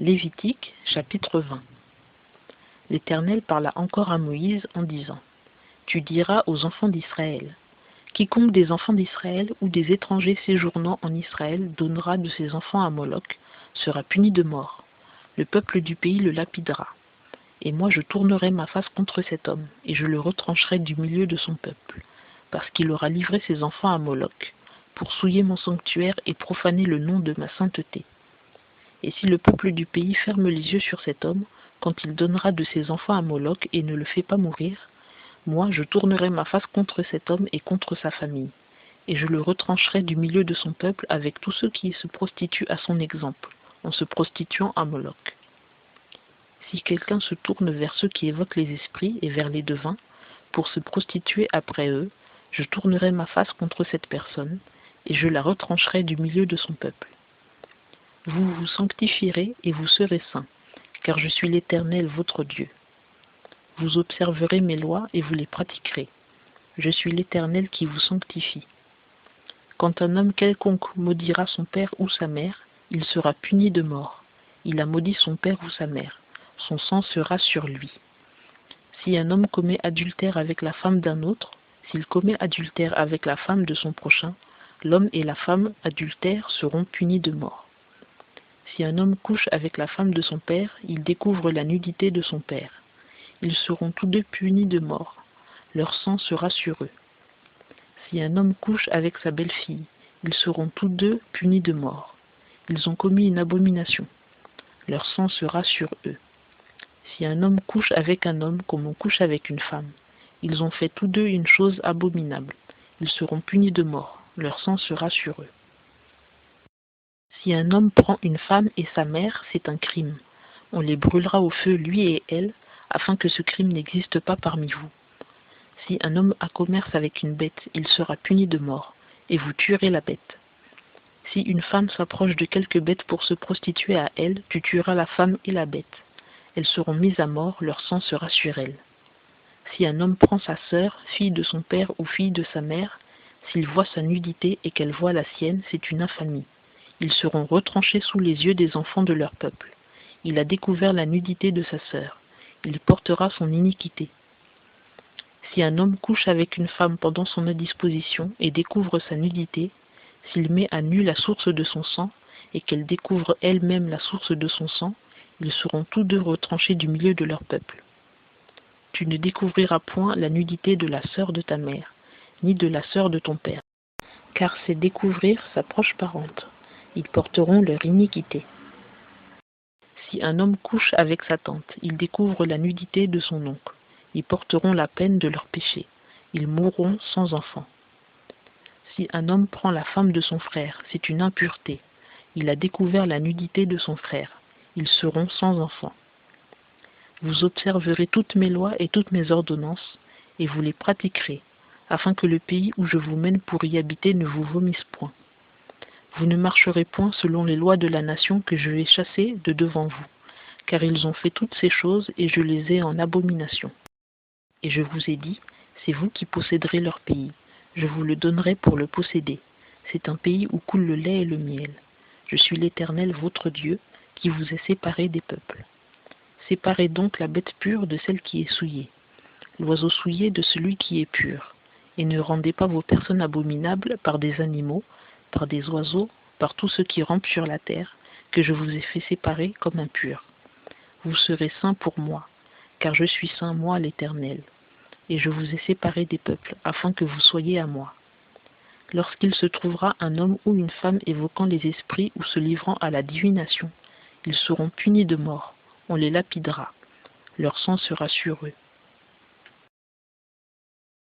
Lévitique, chapitre 20. L'Éternel parla encore à Moïse en disant : Tu diras aux enfants d'Israël : Quiconque des enfants d'Israël ou des étrangers séjournant en Israël donnera de ses enfants à Moloch sera puni de mort. Le peuple du pays le lapidera. Et moi je tournerai ma face contre cet homme, et je le retrancherai du milieu de son peuple, parce qu'il aura livré ses enfants à Moloch, pour souiller mon sanctuaire et profaner le nom de ma sainteté. Et si le peuple du pays ferme les yeux sur cet homme, quand il donnera de ses enfants à Moloch et ne le fait pas mourir, moi je tournerai ma face contre cet homme et contre sa famille, et je le retrancherai du milieu de son peuple avec tous ceux qui se prostituent à son exemple, en se prostituant à Moloch. Si quelqu'un se tourne vers ceux qui évoquent les esprits et vers les devins, pour se prostituer après eux, je tournerai ma face contre cette personne, et je la retrancherai du milieu de son peuple. Vous vous sanctifierez et vous serez saints, car je suis l'Éternel votre Dieu. Vous observerez mes lois et vous les pratiquerez. Je suis l'Éternel qui vous sanctifie. Quand un homme quelconque maudira son père ou sa mère, il sera puni de mort. Il a maudit son père ou sa mère. Son sang sera sur lui. Si un homme commet adultère avec la femme d'un autre, s'il commet adultère avec la femme de son prochain, l'homme et la femme adultères seront punis de mort. Si un homme couche avec la femme de son père, il découvre la nudité de son père. Ils seront tous deux punis de mort. Leur sang sera sur eux. Si un homme couche avec sa belle-fille, ils seront tous deux punis de mort. Ils ont commis une abomination. Leur sang sera sur eux. Si un homme couche avec un homme comme on couche avec une femme, ils ont fait tous deux une chose abominable. Ils seront punis de mort. Leur sang sera sur eux. Si un homme prend une femme et sa mère, c'est un crime. On les brûlera au feu, lui et elle, afin que ce crime n'existe pas parmi vous. Si un homme a commerce avec une bête, il sera puni de mort, et vous tuerez la bête. Si une femme s'approche de quelque bête pour se prostituer à elle, tu tueras la femme et la bête. Elles seront mises à mort, leur sang sera sur elles. Si un homme prend sa sœur, fille de son père ou fille de sa mère, s'il voit sa nudité et qu'elle voit la sienne, c'est une infamie. Ils seront retranchés sous les yeux des enfants de leur peuple. Il a découvert la nudité de sa sœur. Il portera son iniquité. Si un homme couche avec une femme pendant son indisposition et découvre sa nudité, s'il met à nu la source de son sang et qu'elle découvre elle-même la source de son sang, ils seront tous deux retranchés du milieu de leur peuple. Tu ne découvriras point la nudité de la sœur de ta mère, ni de la sœur de ton père, car c'est découvrir sa proche parente. Ils porteront leur iniquité. Si un homme couche avec sa tante, il découvre la nudité de son oncle. Ils porteront la peine de leur péché. Ils mourront sans enfant. Si un homme prend la femme de son frère, c'est une impureté. Il a découvert la nudité de son frère. Ils seront sans enfant. Vous observerez toutes mes lois et toutes mes ordonnances, et vous les pratiquerez, afin que le pays où je vous mène pour y habiter ne vous vomisse point. Vous ne marcherez point selon les lois de la nation que je vais chasser de devant vous, car ils ont fait toutes ces choses et je les ai en abomination. Et je vous ai dit, c'est vous qui posséderez leur pays, je vous le donnerai pour le posséder. C'est un pays où coule le lait et le miel. Je suis l'Éternel votre Dieu, qui vous ai séparés des peuples. Séparez donc la bête pure de celle qui est souillée, l'oiseau souillé de celui qui est pur, et ne rendez pas vos personnes abominables par des animaux, par des oiseaux, par tous ceux qui rampent sur la terre, que je vous ai fait séparer comme impurs. Vous serez saints pour moi, car je suis saint, moi l'Éternel, et je vous ai séparés des peuples, afin que vous soyez à moi. Lorsqu'il se trouvera un homme ou une femme évoquant les esprits ou se livrant à la divination, ils seront punis de mort, on les lapidera, leur sang sera sur eux.